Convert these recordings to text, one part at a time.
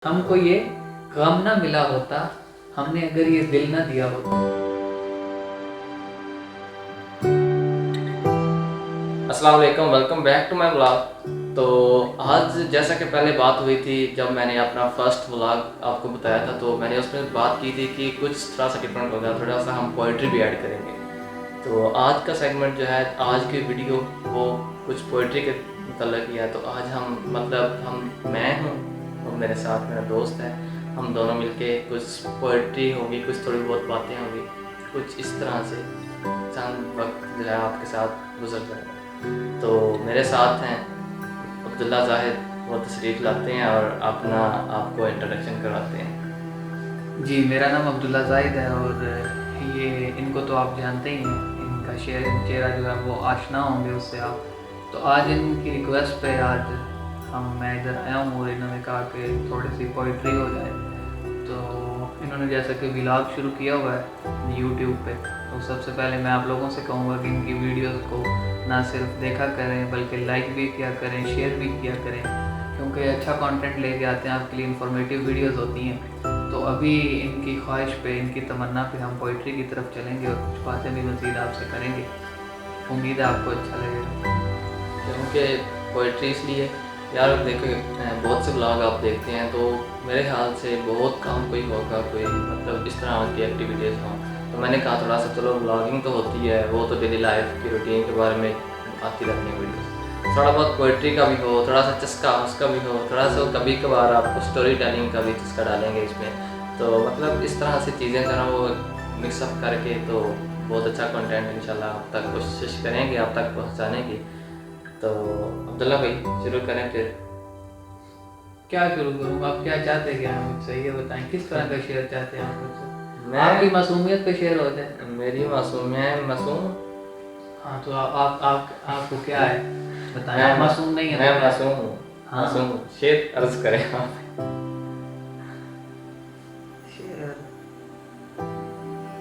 ہم کو یہ غم نہ ملا ہوتا، ہم نے اگر یہ دل نہ دیا ہوتا۔ السلام علیکم، welcome back to my vlog. تو آج جیسا کہ پہلے بات ہوئی تھی جب میں نے اپنا فرسٹ ولاگ آپ کو بتایا تھا، تو میں نے اس میں بات کی تھی کہ کچھ تھوڑا سا ڈفرینٹ ہوگا، تھوڑا سا ہم پوئٹری بھی ایڈ کریں گے۔ تو آج کا سیگمنٹ جو ہے، آج کی ویڈیو وہ کچھ پوئٹری کے متعلق ہی ہے۔ تو آج میں ہوں اور میرے ساتھ میرا دوست ہے، ہم دونوں مل کے کچھ پوئٹری ہوگی، کچھ تھوڑی بہت باتیں ہوں گی، کچھ اس طرح سے چند وقت جو ہے آپ کے ساتھ گزر جائے گا۔ تو میرے ساتھ ہیں عبداللہ زاہد، وہ تشریف لاتے ہیں اور اپنا آپ کو انٹروڈکشن کرواتے ہیں۔ جی، میرا نام عبداللہ زاہد ہے اور یہ ان کو تو آپ جانتے ہی ہیں، ان کا چہرہ جو ہے وہ آشنا ہوں گے اس سے آپ۔ تو آج ان کی ریکویسٹ پہ میں ادھر آیا ہوں اور انہوں نے کہا کہ تھوڑی سی پوئٹری ہو جائے۔ تو انہوں نے جیسا کہ ولاگ شروع کیا ہوا ہے یوٹیوب پہ، تو سب سے پہلے میں آپ لوگوں سے کہوں گا کہ ان کی ویڈیوز کو نہ صرف دیکھا کریں بلکہ لائک بھی کیا کریں، شیئر بھی کیا کریں، کیونکہ اچھا کانٹینٹ لے کے آتے ہیں، آپ کے لیے انفارمیٹیو ویڈیوز ہوتی ہیں۔ تو ابھی ان کی خواہش پہ، ان کی تمنا پہ ہم پوئٹری کی طرف چلیں گے اور کچھ باتیں بھی مزید آپ سے کریں گے۔ امید ہے آپ کو اچھا لگے گا، کیونکہ پوئٹری اس لیے یار دیکھو، بہت سے بلاگ آپ دیکھتے ہیں تو میرے خیال سے بہت کام کوئی ہوگا، کوئی مطلب اس طرح کی ایکٹیویٹیز ہوں۔ تو میں نے کہا تھوڑا سا چلو بلاگنگ تو ہوتی ہے، وہ تو ڈیلی لائف کی روٹین کے بارے میں آتی رہتی ہیں ویڈیوز، تھوڑا بہت پوئٹری کا بھی ہو، تھوڑا سا چسکا اس کا بھی ہو، تھوڑا سا کبھی کبھار آپ کو اسٹوری ٹیلنگ کا بھی چسکا ڈالیں گے اس میں۔ تو مطلب اس طرح سے چیزیں جو ہے وہ مکس اپ کر کے تو بہت اچھا کنٹینٹ انشاءاللہ آپ تک کوشش کریں گے آپ تک پہنچانے کی۔ تو عبداللہ بھائی شروع کریں پھر۔ کیا شروع کروں؟ آپ کیا چاہتے ہیں کہ ہم مجھ سے یہ بتائیں، کس طرح کا شعر چاہتے ہیں آپ مجھ سے؟ آپ کی معصومیت پہ شعر ہو جائے۔ میری معصوم ہاں، تو آپ کو کیا ہے بتائیں، آپ معصوم نہیں ہیں؟ میں معصوم ہوں، ہاں، معصوم شعر عرض کریں آپ۔ شعر: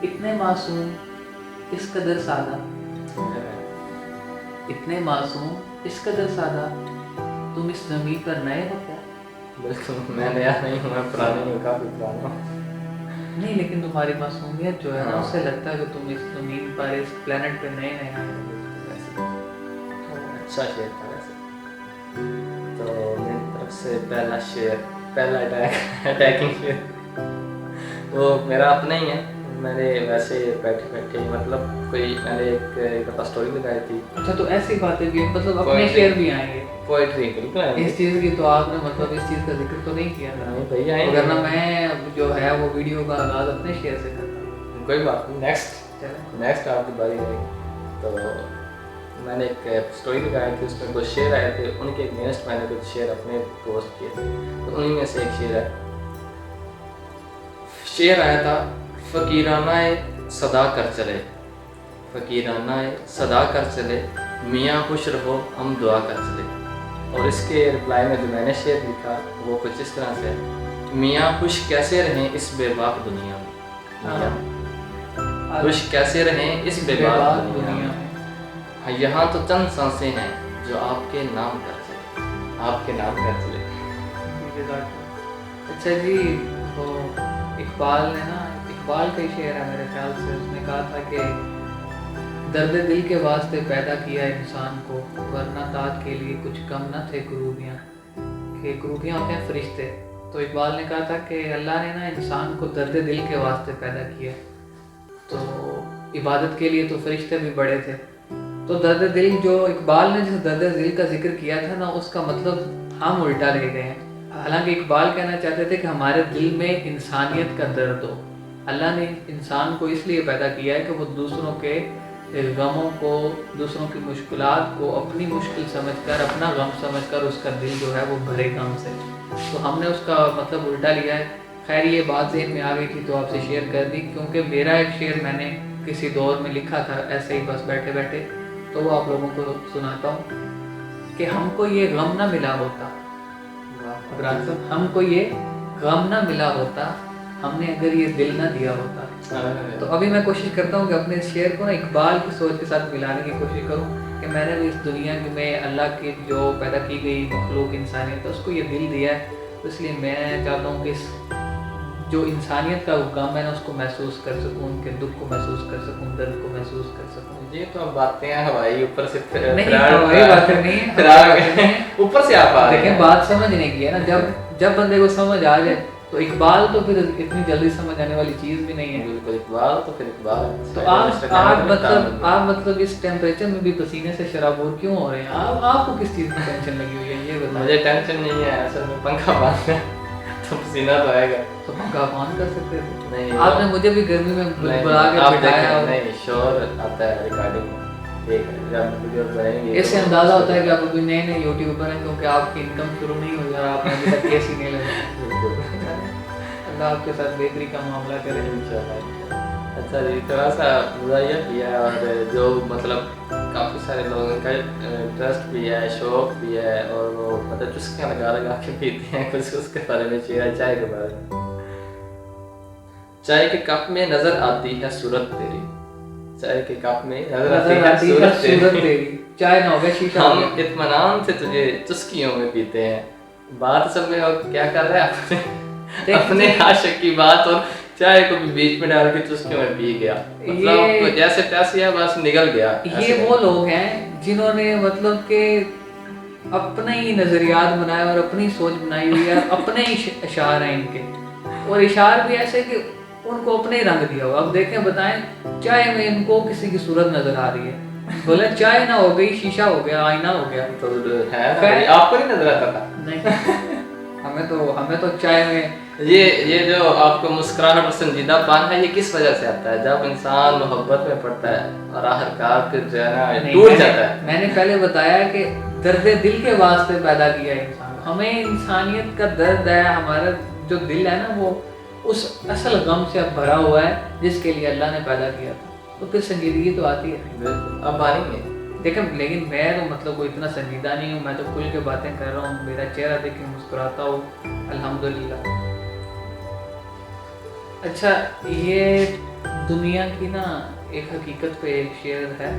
اتنے معصوم اس قدر سادہ، اتنے معصوم اس قدر سادہ، تم اس زمین پر نئے ہو کیا؟ بالکل میں نیا نہیں ہوں، میں پرانا ہوں، کافی پرانا ہوں۔ نہیں، لیکن تمہاری معصومیت جو ہے نا، اس سے لگتا ہے کہ تم اس زمین پر، اس پلینٹ پہ نئے آئے ہو۔ اچھا شعر تھا ویسے۔ تو میری طرف سے پہلا شعر، پہلا اٹیکنگ شعر وہ میرا اپنا ہی ہے۔ میں نے ویسے بیٹھے مطلب میں نے ایک دفعہ اسٹوری لگائی تھی۔ اچھا، تو ایسی باتیں بھی مطلب اپنے شعر بھی آئیں گے؟ پوئٹری بالکل اس چیز کی تو آپ نے مطلب اس چیز کا ذکر تو نہیں کیا تھا؟ نہیں بھائی آئیں، ورنہ میں جو ہے وہ ویڈیو کا آغاز اپنے شعر سے کرتا ہوں۔ کوئی بات نہیں، نیکسٹ آپ کی باری آئے گی۔ تو میں نے ایک اسٹوری لگائی تھی، اس میں کچھ شعر آئے تھے، ان کے اگینسٹ میں نے کچھ شعر اپنے پوسٹ کیے تھے۔ تو انہیں میں سے ایک شعر آیا تھا: فقیرانہ صدا کر چلے، فقیرانہ صدا کر چلے، میاں خوش رہو ہم دعا کر چلے۔ اور اس کے رپلائی میں جو میں نے شعر لکھا وہ کچھ اس طرح سے: میاں خوش کیسے رہیں اس بے باک دنیا میں، میاں خوش کیسے رہیں اس بے باک دنیا میں، یہاں تو چند سانسیں ہیں جو آپ کے نام کر چلے، آپ کے نام کر چلے۔ اچھا جی، وہ اقبال نے نا، اقبال کا شعر ہے میرے خیال سے، اس نے کہا تھا کہ درد دل کے واسطے پیدا کیا انسان کو، ورنہ تاج کے لیے کچھ کم نہ تھے کروبیاں، کہ کروبیاں ہوتے ہیں فرشتے۔ تو اقبال نے کہا تھا کہ اللہ نے نا انسان کو درد دل کے واسطے پیدا کیا، تو عبادت کے لیے تو فرشتے بھی بڑے تھے۔ تو درد دل، جو اقبال نے جس درد دل کا ذکر کیا تھا نا، اس کا مطلب ہم الٹا لے گئے ہیں۔ حالانکہ اقبال کہنا چاہتے تھے کہ ہمارے دل میں انسانیت کا درد ہو۔ اللہ نے انسان کو اس لیے پیدا کیا ہے کہ وہ دوسروں کے غموں کو، دوسروں کی مشکلات کو اپنی مشکل سمجھ کر، اپنا غم سمجھ کر اس کا دل جو ہے وہ بھرے غم سے۔ تو ہم نے اس کا مطلب الٹا لیا ہے۔ خیر، یہ بات ذہن میں آ گئی تھی تو آپ سے شیئر کر دی، کیونکہ میرا ایک شعر میں نے کسی دور میں لکھا تھا ایسے ہی بس بیٹھے بیٹھے، تو وہ آپ لوگوں کو سناتا ہوں کہ ہم کو یہ غم نہ ملا ہوتا، ہم کو یہ غم نہ ملا ہوتا، ہم نے اگر یہ دل نہ دیا ہوتا۔ تو ابھی میں کوشش کرتا ہوں کہ اپنے اس شعر کو نا اقبال کی سوچ کے ساتھ ملانے کی کوشش کروں کہ میں نے بھی اس دنیا میں اللہ کی جو پیدا کی گئی مخلوق انسانیت ہے، اس کو یہ دل دیا ہے تو اس لیے میں چاہتا ہوں کہ جو انسانیت کا غم ہے نا اس کو محسوس کر سکوں، ان کے دکھ کو محسوس کر سکوں، درد کو محسوس کر سکوں. یہ تو باتیں ہیں ہوائی اوپر سے نہیں ہوائی باتیں نہیں ہیں، اوپر سے آپ آ دیکھیں بات سمجھنے کی ہے نا. جب بندے کو سمجھ آ جائے تو اقبال تو پھر اتنی جلدی سمجھ آنے والی چیز بھی نہیں ہے. بالکل اقبال تو پھر اقبال ہے. تو آپ مطلب اس ٹیمپریچر میں بھی پسینے سے شرابور کیوں ہو رہے ہیں؟ آپ کو کس چیز کی ٹینشن لگی ہوئی ہے یہ بتائیں. مجھے ٹینشن نہیں ہے، اصل میں پنکھا بند ہے تو پسینہ تو آئے گا. تو پنکھا بند کر سکتے تھے. نہیں آپ نے مجھے بھی گرمی میں بلا کے بٹھایا. نہیں شور آتا ہے ریکارڈنگ میں. اس سے اندازہ ہوتا ہے کہ آپ ابھی نئے یوٹیوبر ہیں کیونکہ آپ کی انکم شروع نہیں ہوئی اور آپ نے ابھی تک کیسی نہیں لگا. اللہ آپ کے ساتھ بہتری کا معاملہ کرے انشاءاللہ. اچھا جی، تھوڑا سا مزاحیہ بھی ہے اور جو مطلب کافی سارے لوگوں کا انٹرسٹ بھی ہے، شوق بھی ہے اور وہ مطلب چسکیاں لگا کے پیتے ہیں. کچھ اس کے بارے میں چائے کے بارے میں. چائے کے کپ میں نظر آتی ہے صورت تیری، چائے کے کپ میں نظر آتی ہے صورت تیری. چائے نہ ہوگا شیشہ. ہم اطمینان سے تجھے چسکیوں میں پیتے ہیں. بات سب میں کیا کر رہے ہیں اپنے عاشق کی بات اور چائے کو بھی بیچ میں ڈال کے چسکیوں میں پی گیا. مطلب جیسے پیسے ہے بس نگل گیا. یہ وہ لوگ ہیں جنہوں نے مطلب کہ اپنے ہی نظریات بنائے اور اپنی سوچ بنائی ہوئی ہے. اپنے ہی اشعار ہیں ان کے، اور اشعار بھی ایسے کہ ان کو اپنے ہی رنگ دیا ہوا. اب دیکھیں بتائیں، چائے میں ان کو کسی کی صورت نظر آ رہی ہے، بولے چائے نہ ہو گئی شیشہ ہو گیا، آئینہ ہو گیا. تو ہے آپ کو نہیں نظر آتا تھا؟ نہیں ہمیں تو چائے میں یہ جو آپ کو مسکراہٹ اور سنجیدہ پان ہے یہ کس وجہ سے آتا ہے؟ جب انسان محبت میں پڑتا ہے اور آخرکار پھر جو ہے نا ٹوٹ جاتا ہے. میں نے پہلے بتایا کہ درد دل کے واسطے پیدا کیا ہے انسان. ہمیں انسانیت کا درد ہے، ہمارا جو دل ہے نا وہ اس اصل غم سے اب بھرا ہوا ہے جس کے لیے اللہ نے پیدا کیا تھا. تو پھر سنجیدگی تو آتی ہے. بالکل اب آ رہی ہے. دیکھیں لیکن میں تو مطلب کوئی اتنا سنجیدہ نہیں ہوں. میں تو کھل کے باتیں کر رہا ہوں. میرا چہرہ دیکھ کے مسکراتا ہوں الحمدللہ. اچھا، یہ دنیا کی نا ایک حقیقت پہ ایک شعر ہے.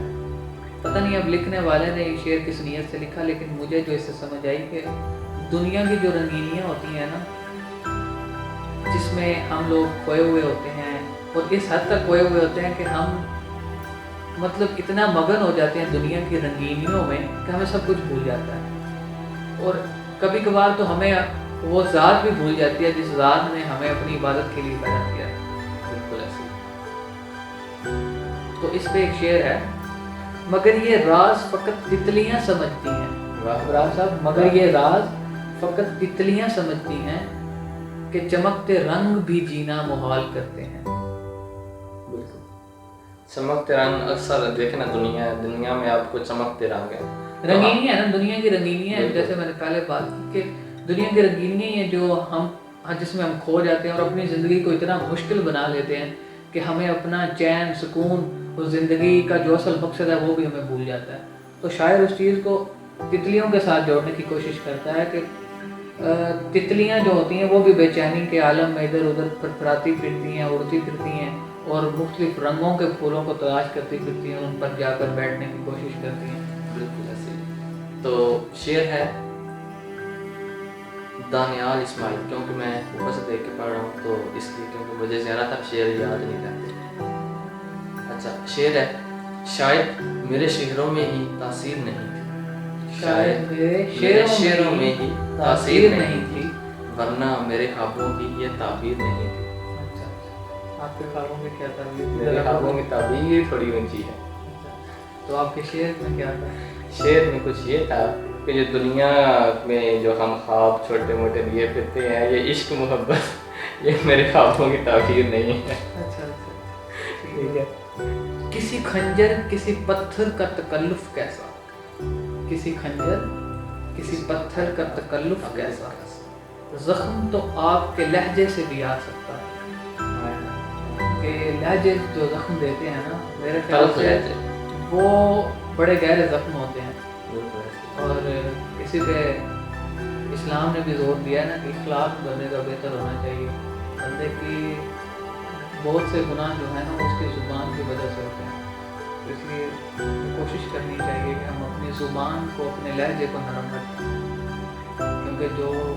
پتہ نہیں اب لکھنے والے نے یہ شعر کس نیت سے لکھا، لیکن مجھے جو اس سے سمجھ آئی کہ دنیا کی جو رنگینیاں ہوتی ہیں نا جس میں ہم لوگ کھوئے ہوئے ہوتے ہیں، اور اس حد تک کھوئے ہوئے ہوتے ہیں کہ ہم مطلب اتنا مگن ہو جاتے ہیں دنیا کی رنگینیوں میں کہ ہمیں سب کچھ بھول جاتا ہے. اور کبھی کبھار تو ہمیں وہ ذات بھی بھول جاتی ہے جس ذات نے ہمیں اپنی عبادت کے لیے پیدا کیا ہے. بالکل ایسے. تو اس پہ ایک شعر ہے، مگر یہ راز فقط تتلیاں سمجھتی ہیں. راز صاحب، مگر یہ راز فقط تتلیاں سمجھتی ہیں کہ چمکتے رنگ بھی جینا محال کرتے ہیں. بالکل چمکتے رنگ اکثر دیکھنا دنیا میں آپ کو چمکتے رنگ ہیں، رنگینی ہے نا دنیا کی رنگینی ہے. جیسے میں نے پہلے بات کی کہ دنیا کی رنگینی ہے جو جس میں ہم کھو جاتے ہیں اور اپنی زندگی کو اتنا مشکل بنا لیتے ہیں کہ ہمیں اپنا چین سکون اور زندگی کا جو اصل مقصد ہے وہ بھی ہمیں بھول جاتا ہے. تو شاعر اس چیز کو تتلیوں کے ساتھ جوڑنے کی کوشش کرتا ہے کہ تتلیاں جو ہوتی ہیں وہ بھی بے چینی کے عالم میں ادھر ادھر پھرپھراتی پھرتی ہیں، اڑتی پھرتی ہیں اور مختلف رنگوں کے پھولوں کو تلاش کرتی پھرتی ہیں، ان پر جا کر بیٹھنے کی کوشش کرتی ہیں. بالکل ایسے. تو شعر ہے دانیال اسماعیل، کیونکہ میں اوپر سے دیکھ کے پڑھ رہا ہوں تو اس لیے کیونکہ مجھے زیادہ تر شعر یاد نہیں رہتے. اچھا شعر ہے، شاید میرے شعروں میں ہی تاثیر نہیں تھی، شاید میرے شعروں میں ہی تاثیر نہیں تھی، ورنہ میرے خوابوں کی یہ تعبیر نہیں تھی. آپ کے خوابوں میں کیا تعبیر؟ میرے خوابوں کی تعبیر تھوڑی اونچی ہے. تو آپ کے شعر میں کیا تھا؟ شعر میں کچھ یہ تھا کہ جو دنیا میں جو ہم خواب چھوٹے موٹے لیے پھرتے ہیں، یہ عشق محبت یہ میرے خوابوں کی تعبیر نہیں ہے. اچھا ٹھیک ہے. کسی خنجر کسی پتھر کا تکلف کیسا، کسی خنجر کسی پتھر کا تکلف کیسا، زخم تو آپ کے لہجے سے بھی آ سکتا ہے. کہ لہجے جو زخم دیتے ہیں نا میرے خیال سے وہ بڑے گہرے زخم ہوتے ہیں. اور اسی پہ اسلام نے بھی زور دیا نا کہ اخلاق بندے کا بہتر ہونا چاہیے. بندے کی بہت سے گناہ جو ہیں نا وہ اس کی زبان کی وجہ سے ہوتے ہیں. اس لیے کوشش کرنی چاہیے کہ ہم اپنی زبان کو، اپنے لہجے کو نرم رکھیں، کیونکہ جو